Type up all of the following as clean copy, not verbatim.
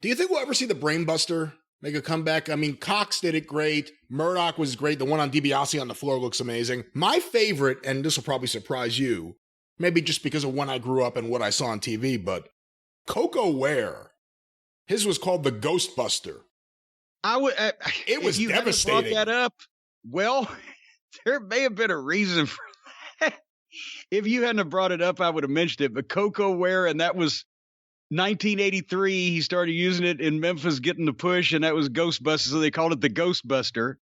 Do you think we'll ever see the Brainbuster make a comeback? I mean, Cox did it great. Murdoch was great. The one on DiBiase on the floor looks amazing. My favorite, and this will probably surprise you, maybe just because of when I grew up and what I saw on TV, but Coco Ware. His was called the Ghostbuster. It was devastating. Brought that up. Well, there may have been a reason for that. If you hadn't have brought it up, I would have mentioned it. But Coco Ware, and that was 1983. He started using it in Memphis, getting the push, and that was Ghostbuster. So they called it the Ghostbuster.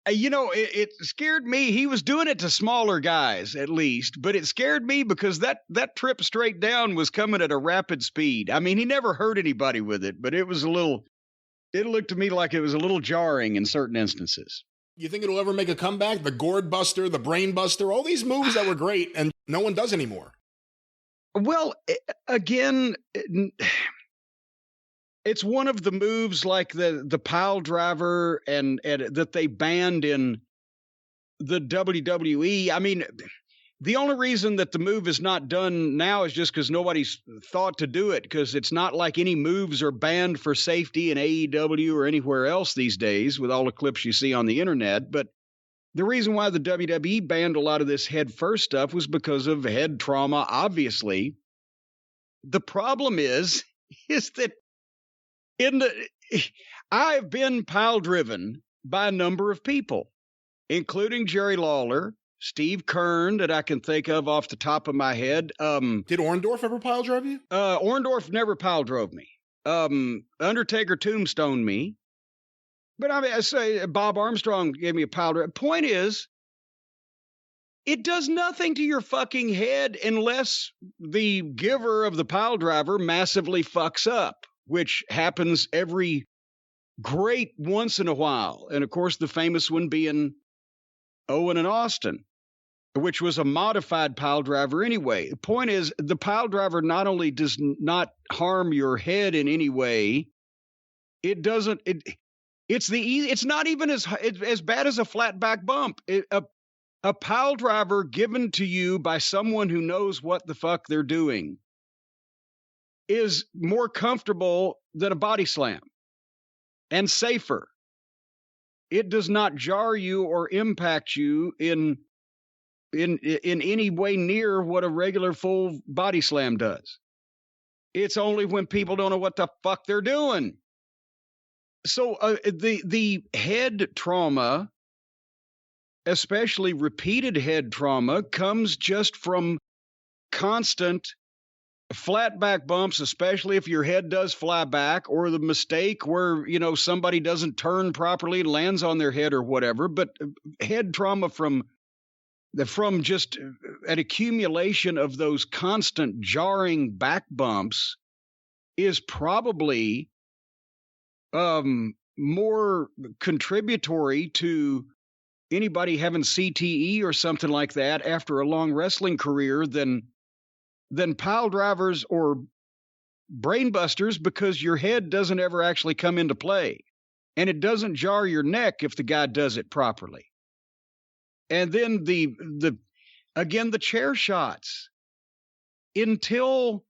It scared me. He was doing it to smaller guys, at least, but it scared me because that trip straight down was coming at a rapid speed. I mean, he never hurt anybody with it, but it looked to me like it was a little jarring in certain instances. You think it'll ever make a comeback? The Gourd Buster, the Brain Buster, all these moves that were great and no one does anymore. Well, again, it's one of the moves like the pile driver and that they banned in the WWE. I mean, the only reason that the move is not done now is just because nobody's thought to do it, because it's not like any moves are banned for safety in AEW or anywhere else these days with all the clips you see on the internet. But the reason why the WWE banned a lot of this head first stuff was because of head trauma, obviously. The problem is that I've been pile driven by a number of people, including Jerry Lawler, Steve Kern, that I can think of off the top of my head. Did Orndorff ever pile drive you? Orndorff never pile drove me. Undertaker tombstoned me. But I say Bob Armstrong gave me a pile drive. Point is, it does nothing to your fucking head unless the giver of the pile driver massively fucks up, which happens every great once in a while. And of course, the famous one being Owen and Austin, which was a modified pile driver anyway. The point is, the pile driver not only does not harm your head in any way, it's not even as bad as a flat back bump. A pile driver given to you by someone who knows what the fuck they're doing is more comfortable than a body slam and safer. It does not jar you or impact you in any way near what a regular full body slam does. It's only when people don't know what the fuck they're doing. So the head trauma, especially repeated head trauma, comes just from constant flat back bumps, especially if your head does fly back, or the mistake where, somebody doesn't turn properly, lands on their head or whatever. But head trauma from just an accumulation of those constant jarring back bumps is probably more contributory to anybody having CTE or something like that after a long wrestling career than pile drivers or brainbusters, because your head doesn't ever actually come into play, and it doesn't jar your neck if the guy does it properly. And then the chair shots, until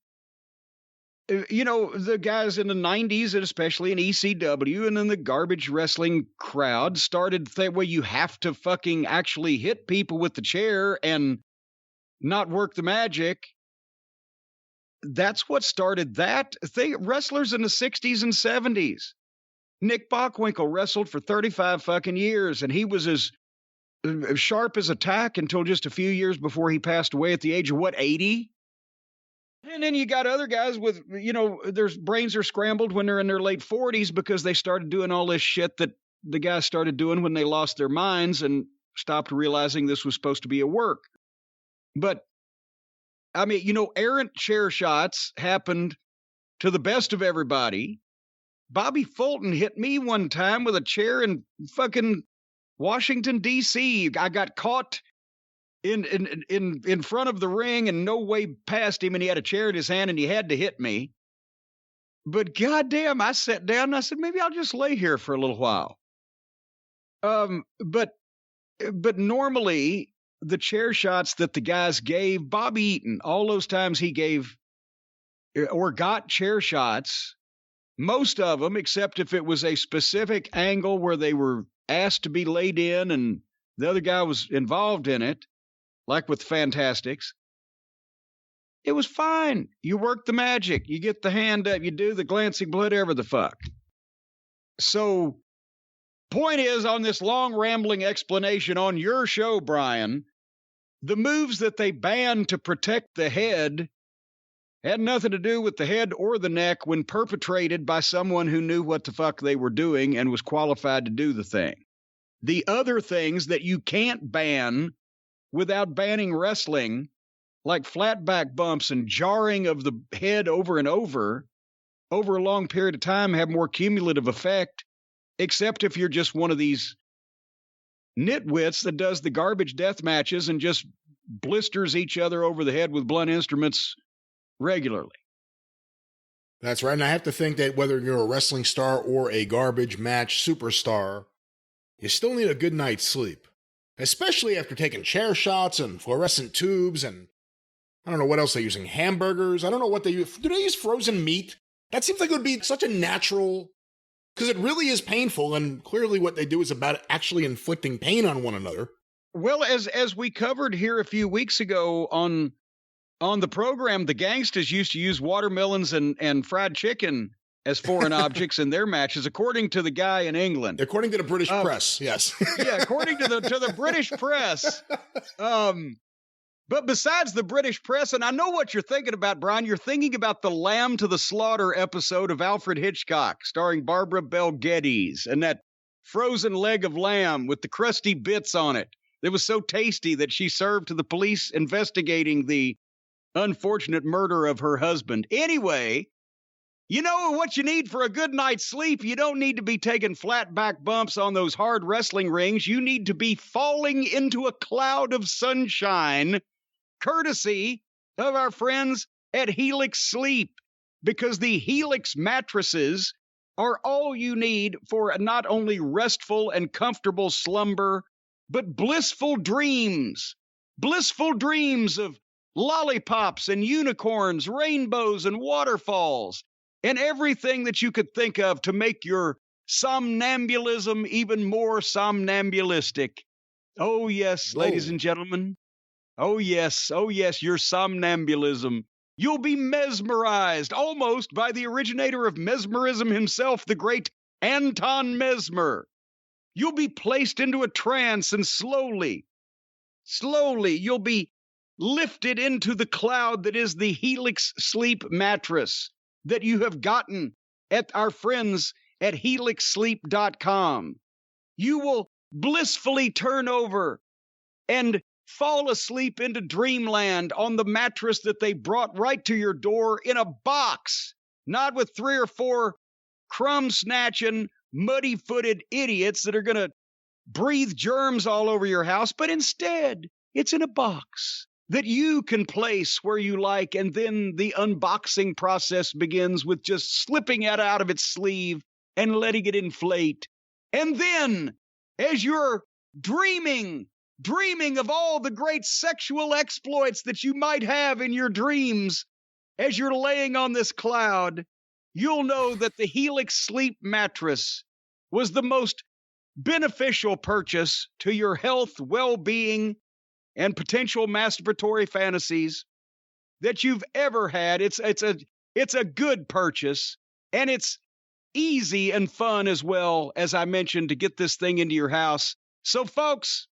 the guys in the 90s, and especially in ECW and in the garbage wrestling crowd, started well, you have to fucking actually hit people with the chair and not work the magic. That's what started that thing. Wrestlers in the 60s and 70s. Nick Bockwinkel wrestled for 35 fucking years, and he was as sharp as a tack until just a few years before he passed away at the age of, 80? And then you got other guys with, their brains are scrambled when they're in their late 40s because they started doing all this shit that the guys started doing when they lost their minds and stopped realizing this was supposed to be a work. But, I mean, errant chair shots happened to the best of everybody. Bobby Fulton hit me one time with a chair in fucking Washington, D.C. I got caught in front of the ring and no way past him, and he had a chair in his hand and he had to hit me. But goddamn, I sat down and I said, maybe I'll just lay here for a little while. But normally the chair shots that the guys gave, Bobby Eaton, all those times he gave or got chair shots, Most of them, except if it was a specific angle where they were asked to be laid in and the other guy was involved in it, like with Fantastics, it was fine. You work the magic. You get the hand up. You do the glancing whatever the fuck. So, point is, on this long rambling explanation on your show, Brian, the moves that they banned to protect the head had nothing to do with the head or the neck when perpetrated by someone who knew what the fuck they were doing and was qualified to do the thing. The other things that you can't ban without banning wrestling, like flat back bumps and jarring of the head over and over a long period of time, have more cumulative effect, except if you're just one of these nitwits that does the garbage death matches and just blisters each other over the head with blunt instruments regularly. That's right. And I have to think that whether you're a wrestling star or a garbage match superstar, you still need a good night's sleep. Especially after taking chair shots and fluorescent tubes and I don't know what else they're using. Hamburgers. I don't know what they use. Do they use frozen meat? That seems like it would be such a natural, because it really is painful. And clearly what they do is about actually inflicting pain on one another. Well, as we covered here a few weeks ago on the program, the Gangstas used to use watermelons and fried chicken as foreign objects in their matches, according to the guy in England. According to the British press, yes. Yeah, according to the British press. But besides the British press, and I know what you're thinking about, Brian, you're thinking about the Lamb to the Slaughter episode of Alfred Hitchcock, starring Barbara Bel Geddes, and that frozen leg of lamb with the crusty bits on it. It was so tasty that she served to the police investigating the unfortunate murder of her husband. Anyway, you know what you need for a good night's sleep? You don't need to be taking flat back bumps on those hard wrestling rings. You need to be falling into a cloud of sunshine, courtesy of our friends at Helix Sleep, because the Helix mattresses are all you need for not only restful and comfortable slumber, but blissful dreams of lollipops and unicorns, rainbows and waterfalls, and everything that you could think of to make your somnambulism even more somnambulistic. Oh, yes, ladies and gentlemen. Oh, yes, your somnambulism. You'll be mesmerized almost by the originator of mesmerism himself, the great Anton Mesmer. You'll be placed into a trance and slowly, you'll be lifted into the cloud that is the Helix Sleep mattress that you have gotten at our friends at helixsleep.com. You will blissfully turn over and fall asleep into dreamland on the mattress that they brought right to your door in a box, not with 3 or 4 crumb-snatching, muddy-footed idiots that are going to breathe germs all over your house, but instead, it's in a box that you can place where you like, and then the unboxing process begins with just slipping it out of its sleeve and letting it inflate. And then, as you're dreaming of all the great sexual exploits that you might have in your dreams, as you're laying on this cloud, you'll know that the Helix Sleep mattress was the most beneficial purchase to your health, well-being, and potential masturbatory fantasies that you've ever had. It's a good purchase, and it's easy and fun as well, as I mentioned, to get this thing into your house. So, folks,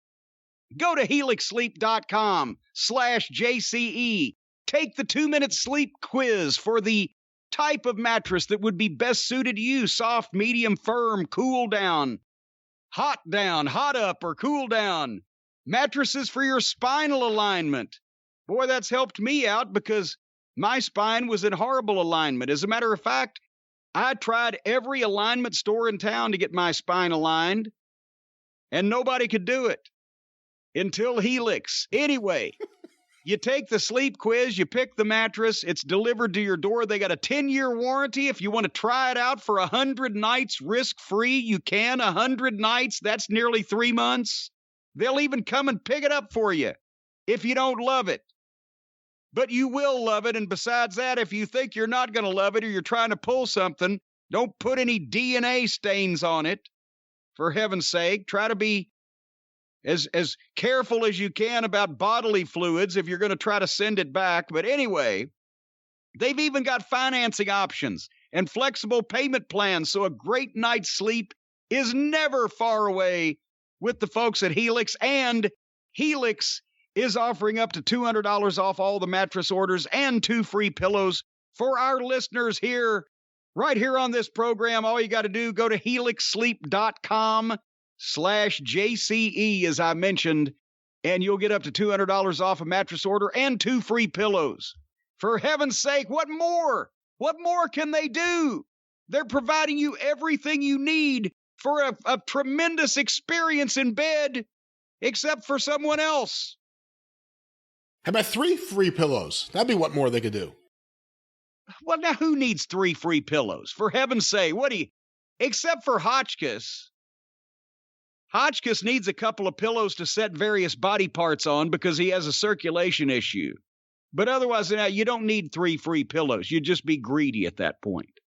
go to helixsleep.com/JCE. Take the 2-minute sleep quiz for the type of mattress that would be best suited to you: soft, medium, firm, cool down, hot up, or cool down. Mattresses for your spinal alignment. Boy, that's helped me out because my spine was in horrible alignment. As a matter of fact, I tried every alignment store in town to get my spine aligned, and nobody could do it until Helix. Anyway, you take the sleep quiz, you pick the mattress, it's delivered to your door. They got a 10-year warranty. If you want to try it out for 100 nights risk-free, you can. 100 nights, that's nearly 3 months. They'll even come and pick it up for you if you don't love it. But you will love it. And besides that, if you think you're not going to love it or you're trying to pull something, Don't put any DNA stains on it, for heaven's sake. Try to be as careful as you can about bodily fluids if you're going to try to send it back. But anyway, they've even got financing options and flexible payment plans, so a great night's sleep is never far away with the folks at Helix. And Helix is offering up to $200 off all the mattress orders and 2 free pillows for our listeners here, right here on this program. All you got to do, go to helixsleep.com/JCE, as I mentioned, and you'll get up to $200 off a mattress order and 2 free pillows. For heaven's sake, what more? What more can they do? They're providing you everything you need for a tremendous experience in bed, except for someone else. How about 3 free pillows? That'd be what more they could do. Well, now who needs 3 free pillows? For heaven's sake, except for Hotchkiss. Hotchkiss needs a couple of pillows to set various body parts on because he has a circulation issue. But otherwise, you don't need 3 free pillows. You'd just be greedy at that point.